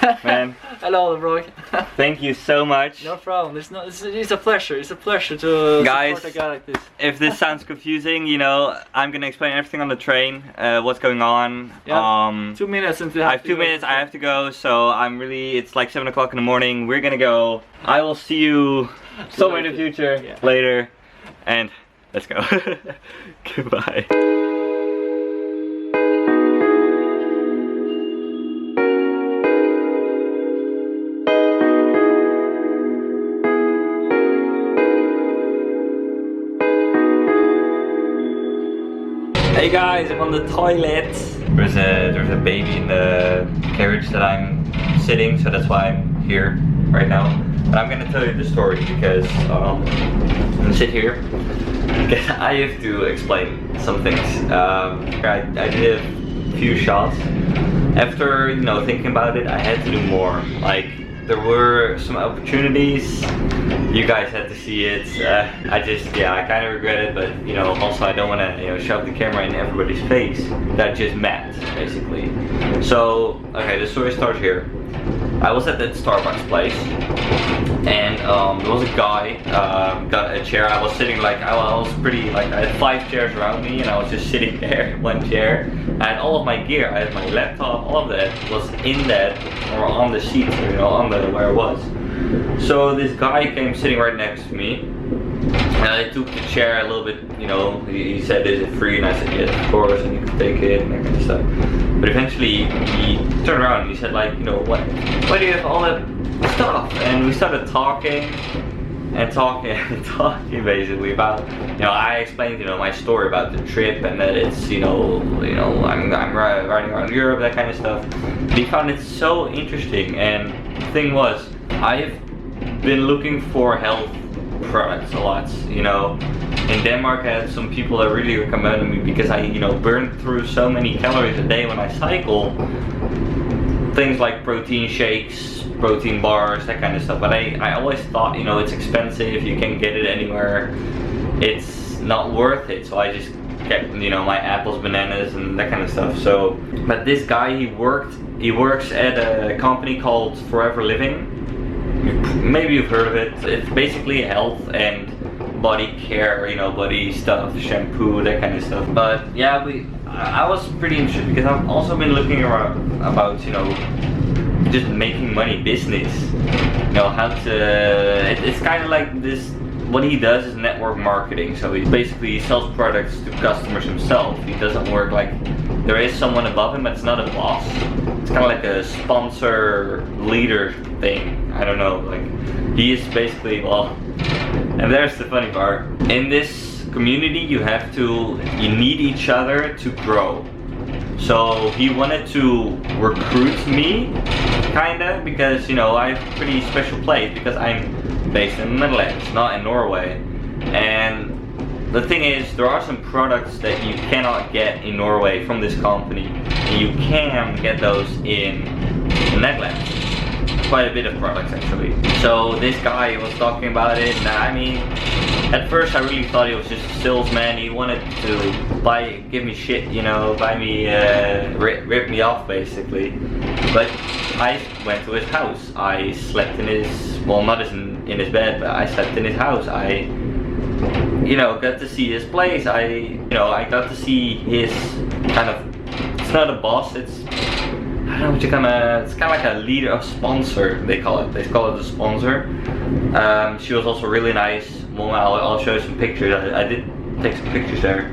Man. Hello, bro. Thank you so much. No problem. It's a pleasure. It's a pleasure to guys, support a guy like this. If this sounds confusing, you know, I'm gonna explain everything on the train, what's going on. Yeah. 2 minutes until I have 2 minutes. I have to go, so it's like 7 o'clock in the morning. We're gonna go. I will see you somewhere in the future later, and let's go. Goodbye. Hey guys, I'm on the toilet. There's a baby in the carriage that I'm sitting, so that's why I'm here right now. But I'm gonna tell you the story because I'm gonna sit here because I have to explain some things. I did a few shots. After, you know, thinking about it, I had to do more. Like, there were some opportunities. You guys had to see it. I kind of regret it, but you know, also I don't want to, you know, shove the camera in everybody's face that just met, basically. So, okay, the story starts here. I was at that Starbucks place, and there was a guy, got a chair. I was sitting like, I was pretty, like, I had 5 chairs around me, and I was just sitting there in one chair. I had all of my gear. I had my laptop, all of that was in that, or on the seat, you know, on the where I was. So this guy came sitting right next to me, and I took the chair a little bit, you know, he said, is it free? And I said, yes, of course, and you can take it, and that kind of stuff. But eventually, he turned around and he said, like, you know, why do you have all that stuff? And we started talking, and talking basically about, you know, I explained, you know, my story about the trip, and that it's, you know, I'm riding around Europe, that kind of stuff. But he found it so interesting, and the thing was, I've been looking for health products a lot, you know. In Denmark, I had some people that really recommended me because I, you know, burn through so many calories a day when I cycle. Things like protein shakes, protein bars, that kind of stuff. But I always thought, you know, it's expensive, you can't get it anywhere, it's not worth it. So I just kept, you know, my apples, bananas, and that kind of stuff. So, but this guy, he works at a company called Forever Living. Maybe you've heard of it. It's basically health and body care, you know, body stuff, shampoo, that kind of stuff. But yeah, I was pretty interested because I've also been looking around about, you know, just making money business. You know, how to, it's kind of like this, what he does is network marketing. So he basically sells products to customers himself. He doesn't work like, there is someone above him, but it's not a boss. It's kind of like a sponsor leader thing. I don't know, like, he is basically, well, and there's the funny part. In this community, you need each other to grow. So he wanted to recruit me, kinda, because, you know, I have a pretty special place because I'm based in the Netherlands, not in Norway. And the thing is, there are some products that you cannot get in Norway from this company, and you can get those in the Netherlands. Quite a bit of products, actually. So this guy was talking about it, and I mean, at first I really thought he was just a salesman. He wanted to give me shit, you know, buy me, rip me off, basically. But I went to his house. I slept in his, well, not in his bed, but I slept in his house. I, you know, got to see his place. I got to see his kind of, it's not a boss, it's, I don't know what it's kind of like a leader, a sponsor, they call it a sponsor. She was also really nice. Well, I'll show you some pictures. I did take some pictures there.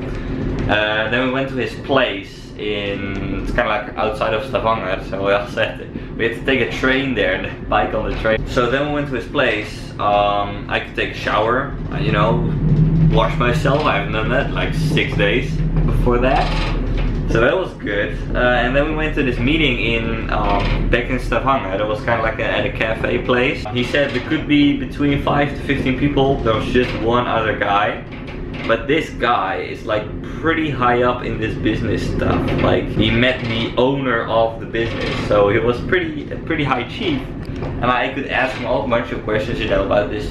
Then we went to his place it's kind of like outside of Stavanger, so we also had to take a train there and bike on the train. So then we went to his place. I could take a shower, you know, wash myself. I haven't done that in like 6 days before that. So that was good. And then we went to this meeting back in Stavanger. That was kind of like at a cafe place. He said there could be between 5 to 15 people. There was just one other guy. But this guy is like pretty high up in this business stuff. Like, he met the owner of the business. So he was pretty high chief. And I could ask him a bunch of questions, you know, about this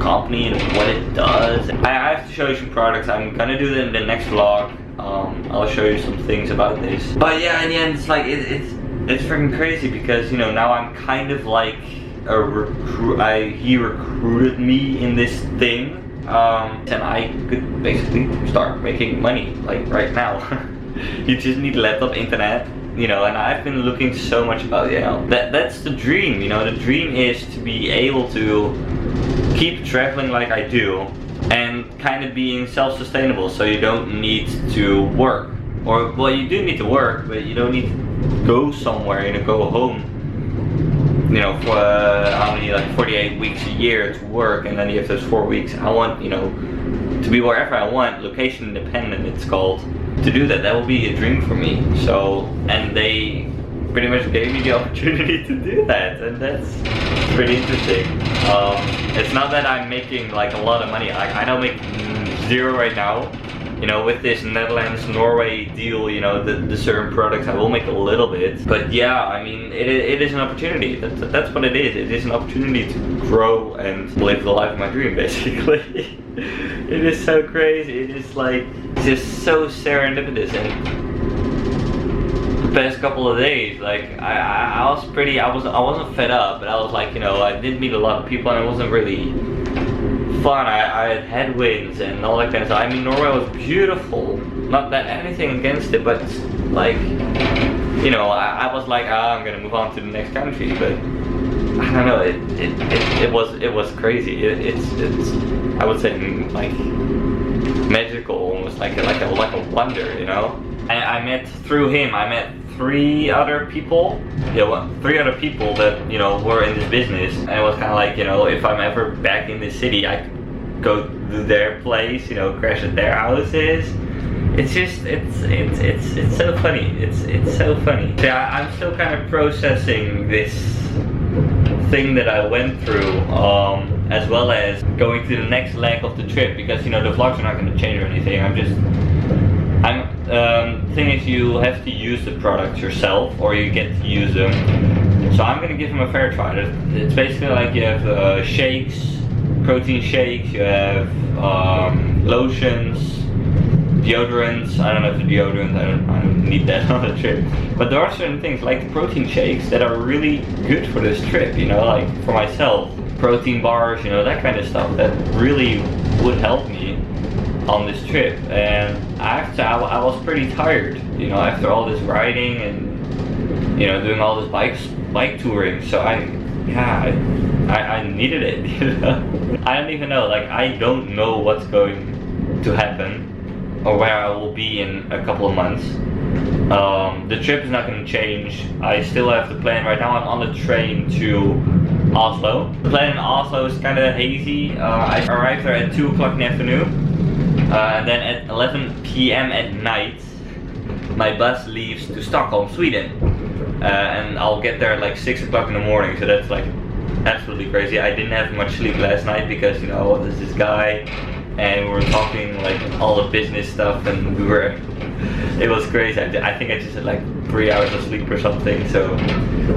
company and what it does. I have to show you some products. I'm gonna do that in the next vlog. I'll show you some things about this. But yeah, in the end, it's like, it's freaking crazy because, you know, now I'm kind of like a he recruited me in this thing, and I could basically start making money like right now. You just need laptop, internet, you know, and I've been looking so much about, you know, that's the dream, you know. The dream is to be able to keep traveling like I do and kind of being self-sustainable, so you don't need to work. Or, well, you do need to work, but you don't need to go somewhere, you know, go home, you know, for how many, like 48 weeks a year to work, and then you have those 4 weeks. I want, you know, to be wherever I want, location independent it's called. To do that, that will be a dream for me. So, and they pretty much gave me the opportunity to do that, and that's pretty interesting. It's not that I'm making like a lot of money. I don't make zero right now. You know, with this Netherlands-Norway deal, you know, the certain products I will make a little bit. But yeah, I mean, it is an opportunity. That's what it is. It is an opportunity to grow and live the life of my dream, basically. It is so crazy. It is like, just so serendipitous. And the past couple of days, like, I wasn't fed up, but I was like, you know, I did meet a lot of people and it wasn't really fun. I had headwinds and all that kind of stuff. I mean, Norway was beautiful. Not that anything against it, but like, you know, I was like, I'm gonna move on to the next country, but I don't know. It was crazy. It's I would say like magical, almost like a wonder, you know. I met through him. I met 3 other people. Yeah, well, 3 other people that, you know, were in this business, and it was kind of like, you know, if I'm ever back in this city, I could go to their place, you know, crash at their houses. It's just, it's so funny. It's so funny. Yeah, I'm still kind of processing this thing that I went through, as well as going to the next leg of the trip, because, you know, the vlogs are not going to change or anything. The thing is, you have to use the products yourself, or you get to use them. So I'm gonna give them a fair try. It's basically like you have shakes, protein shakes, you have lotions, deodorants. I don't know if the deodorant, I don't need that on the trip. But there are certain things like the protein shakes that are really good for this trip, you know, like for myself. Protein bars, you know, that kind of stuff that really would help me on this trip. And I was pretty tired, you know, after all this riding and, you know, doing all this bike touring. So I needed it, you know. I don't even know, like, I don't know what's going to happen or where I will be in a couple of months. The trip is not going to change. I still have the plan. Right now I'm on the train to Oslo. The plan in Oslo is kind of hazy. I arrived there at 2 o'clock in the afternoon. And then at 11 p.m. at night, my bus leaves to Stockholm, Sweden. And I'll get there at like 6 o'clock in the morning, so that's like absolutely crazy. I didn't have much sleep last night because, you know, there's this guy and we were talking like all the business stuff, and it was crazy. I think I just had like 3 hours of sleep or something. So,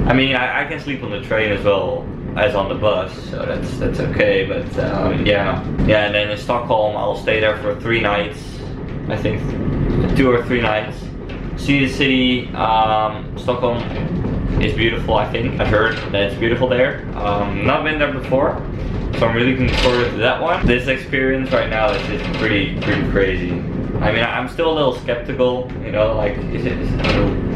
I mean, I can sleep on the train as well as on the bus, so that's okay. But yeah, and then in Stockholm I'll stay there for 3 nights, I think 2 or 3 nights. See the city. Stockholm is beautiful. I think I've heard that it's beautiful there. Not been there before, so I'm really looking forward to that one. This experience right now is just pretty crazy. I mean, I'm still a little skeptical, you know, like is it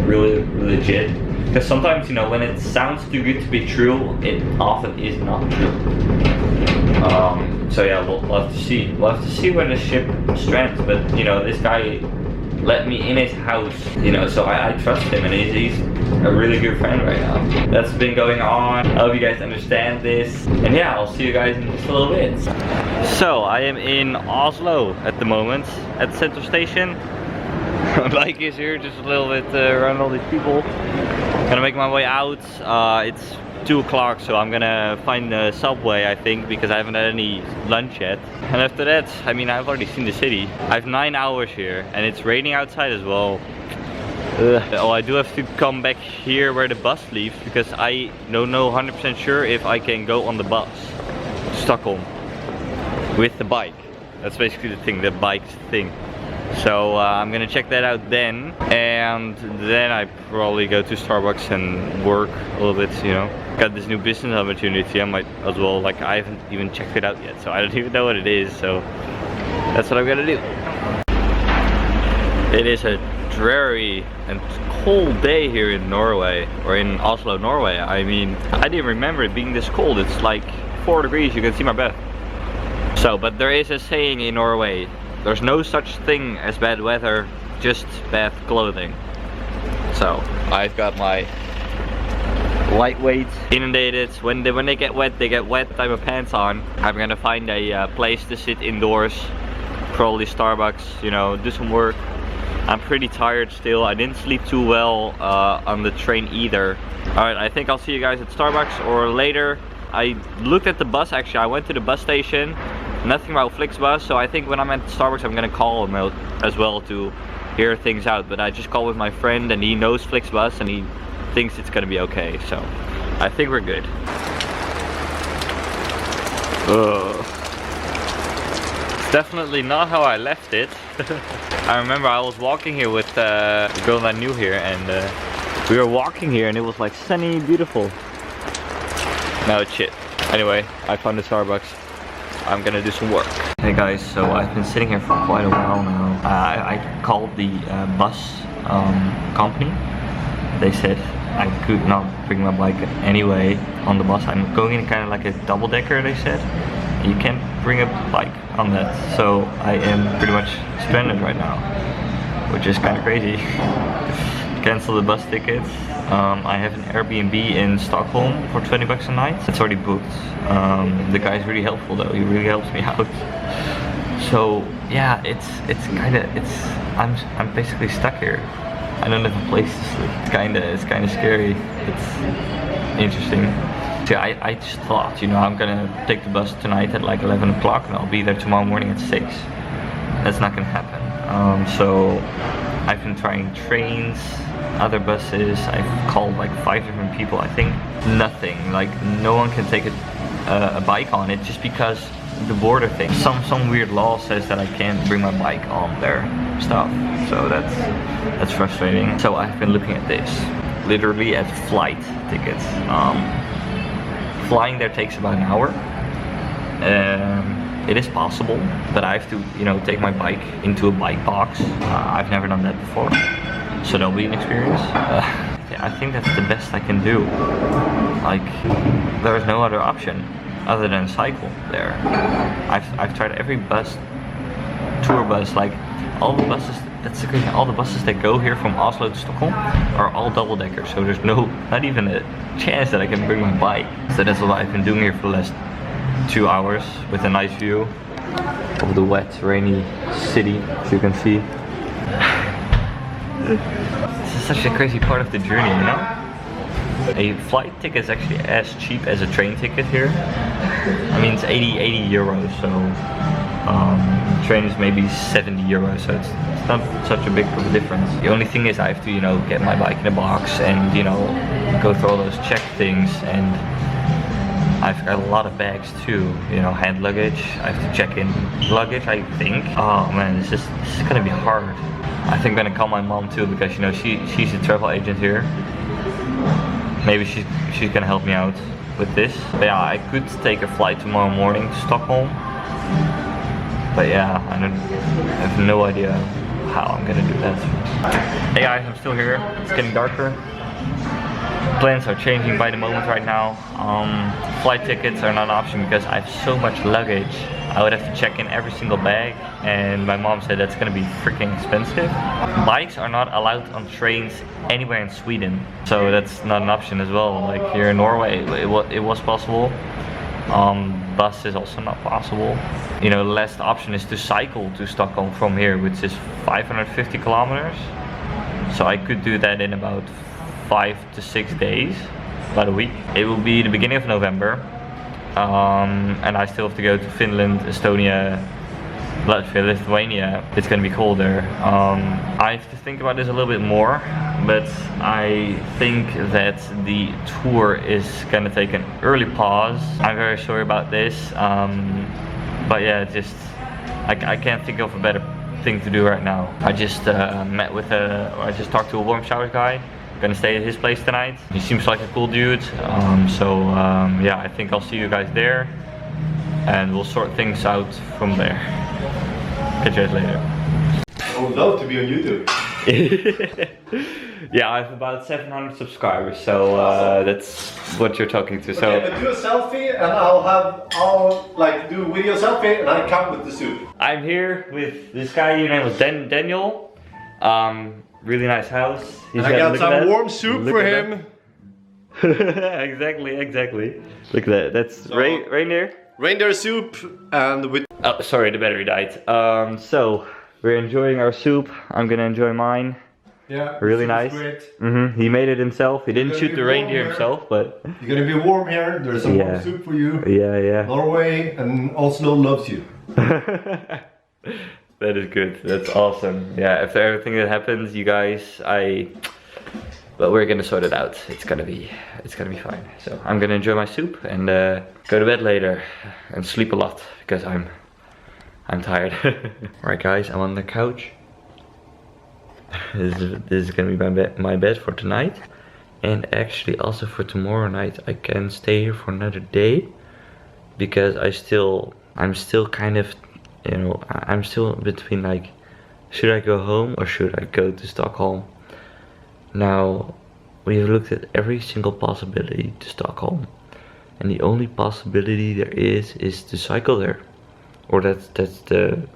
really legit? Because sometimes, you know, when it sounds too good to be true, it often is not true. So yeah, we'll have to see. We'll have to see where the ship strands. But, you know, this guy let me in his house, you know, so I trust him, and he's a really good friend right now. That's been going on. I hope you guys understand this. And yeah, I'll see you guys in just a little bit. So I am in Oslo at the moment, at the central station. My bike is here, just a little bit around all these people. Gonna make my way out. It's 2 o'clock, so I'm gonna find the subway, I think, because I haven't had any lunch yet. And after that, I mean, I've already seen the city. I have 9 hours here, and it's raining outside as well. Oh, I do have to come back here where the bus leaves, because I don't know 100% sure if I can go on the bus to Stockholm with the bike. That's basically the thing, the bike's thing. So I'm gonna check that out then, and then I probably go to Starbucks and work a little bit, you know. Got this new business opportunity, I might as well, like, I haven't even checked it out yet, so I don't even know what it is, so that's what I'm gonna do. It is a dreary and cold day here in Norway, or in Oslo, Norway. I mean, I didn't remember it being this cold. It's like 4 degrees, you can see my bed. So, but there is a saying in Norway, there's no such thing as bad weather, just bad clothing. So, I've got my lightweight inundated. When they get wet type of pants on. I'm gonna find a place to sit indoors, probably Starbucks, you know, do some work. I'm pretty tired still. I didn't sleep too well on the train either. Alright, I think I'll see you guys at Starbucks or later. I looked at the bus actually. I went to the bus station. Nothing about Flixbus, so I think when I'm at Starbucks I'm gonna call him out as well to hear things out. But I just called with my friend and he knows Flixbus and he thinks it's gonna be okay. So I think we're good. It's definitely not how I left it. I remember I was walking here with a girl that I knew here, and we were walking here and it was like sunny, beautiful. Now it's shit. Anyway, I found the Starbucks. I'm gonna do some work. Hey guys, so I've been sitting here for quite a while now. I called the bus company. They said I could not bring my bike anyway on the bus. I'm going in kind of like a double-decker, they said. You can't bring a bike on that. So I am pretty much stranded right now, which is kind of crazy. Cancel the bus tickets. I have an Airbnb in Stockholm for 20 bucks a night. It's already booked. The guy's really helpful though. He really helps me out. So yeah, I'm basically stuck here. I don't have a place to sleep. It's kinda scary. It's interesting. So I just thought, you know, I'm gonna take the bus tonight at like 11 o'clock and I'll be there tomorrow morning at 6. That's not gonna happen. So I've been trying trains, other buses. I've called like 5 different people. I think nothing. Like no one can take a bike on it just because the border thing. Some weird law says that I can't bring my bike on their stuff. So that's frustrating. So I've been looking at this, literally at flight tickets. Flying there takes about an hour. It is possible, but I have to, you know, take my bike into a bike box. I've never done that before, so that'll be an experience. I think that's the best I can do. Like, there is no other option other than cycle there. I've tried every bus, tour bus, like all the buses. That's the crazy. All the buses that go here from Oslo to Stockholm are all double-deckers, so there's not even a chance that I can bring my bike. So that's what I've been doing here for the last 2 hours with a nice view of the wet, rainy city, as you can see. This is such a crazy part of the journey, you know? A flight ticket is actually as cheap as a train ticket here. I mean, it's 80 euros, so train is maybe 70 euros, so it's not such a big of a difference. The only thing is I have to, you know, get my bike in a box and, you know, go through all those check things, and I've got a lot of bags too, you know, hand luggage. I have to check in luggage, I think. Oh man, this is gonna be hard. I think I'm gonna call my mom too, because, you know, she's a travel agent here. Maybe she's gonna help me out with this. But yeah, I could take a flight tomorrow morning to Stockholm. But yeah, I have no idea how I'm gonna do that. Hey guys, I'm still here. It's getting darker. Plans are changing by the moment right now. Flight tickets are not an option because I have so much luggage. I would have to check in every single bag, and my mom said that's gonna be freaking expensive. Bikes are not allowed on trains anywhere in Sweden, so that's not an option as well. Like here in Norway, it was possible. Bus is also not possible. You know, the last option is to cycle to Stockholm from here, which is 550 kilometers. So I could do that in about 5 to 6 days, about a week. It will be the beginning of November, and I still have to go to Finland, Estonia, Latvia, Lithuania. It's gonna be colder. I have to think about this a little bit more, but I think that the tour is gonna take an early pause. I'm very sorry about this, but yeah, just I can't think of a better thing to do right now. I just I just talked to a Warmshowers guy. Gonna stay at his place tonight. He seems like a cool dude. Yeah, I think I'll see you guys there, and we'll sort things out from there. Catch you guys later. I would love to be on YouTube. Yeah, I have about 700 subscribers, so that's what you're talking to. So Okay, but do a selfie, and I'll like do a video selfie, and I come with the soup. I'm here with this guy. Your name was Daniel. Really nice house. And I got some warm soup for him. Exactly. Look at that. That's So- reindeer. Reindeer soup and with. Oh, sorry, the battery died. So we're enjoying our soup. I'm gonna enjoy mine. Yeah. Really soup's nice. Great. He made it himself. He didn't gonna shoot be the warm reindeer here. himself, but You're gonna be warm here. There's some Yeah. warm soup for you. yeah. Norway and Oslo loves you. That is good. That's awesome. Yeah, after everything that happens, you guys, but we're gonna sort it out. It's gonna be fine. So I'm gonna enjoy my soup and go to bed later and sleep a lot because I'm tired. Alright guys, I'm on the couch. This is gonna be my bed for tonight, and actually also for tomorrow night. I can stay here for another day because I'm still kind of, you know, I'm still between like, should I go home or should I go to Stockholm? Now, we've looked at every single possibility to Stockholm, and the only possibility there is to cycle there, or that's the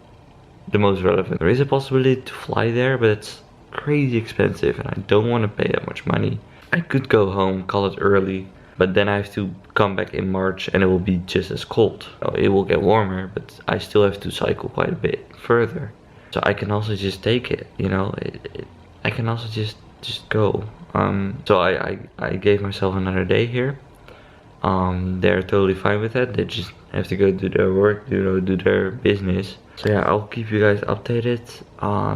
most relevant. There is a possibility to fly there, but it's crazy expensive, and I don't want to pay that much money. I could go home, call it early, but then I have to come back in March and it will be just as cold. It will get warmer, but I still have to cycle quite a bit further. So I can also just take it, you know. I can also just go. So I gave myself another day here. They're totally fine with that. They just have to go do their work, do their business. So yeah, I'll keep you guys updated.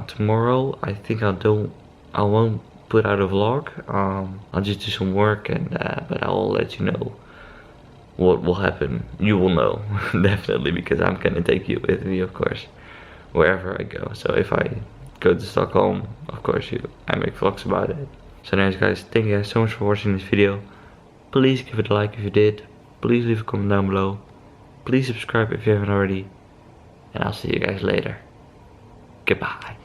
Tomorrow I think I won't put out a vlog. I'll just do some work, and but I'll let you know what will happen. You will know definitely, because I'm gonna take you with me, of course, wherever I go. So if I go to Stockholm, of course I make vlogs about it. So anyways guys, thank you guys so much for watching this video. Please give it a like if you did. Please leave a comment down below. Please subscribe if you haven't already. And I'll see you guys later. Goodbye.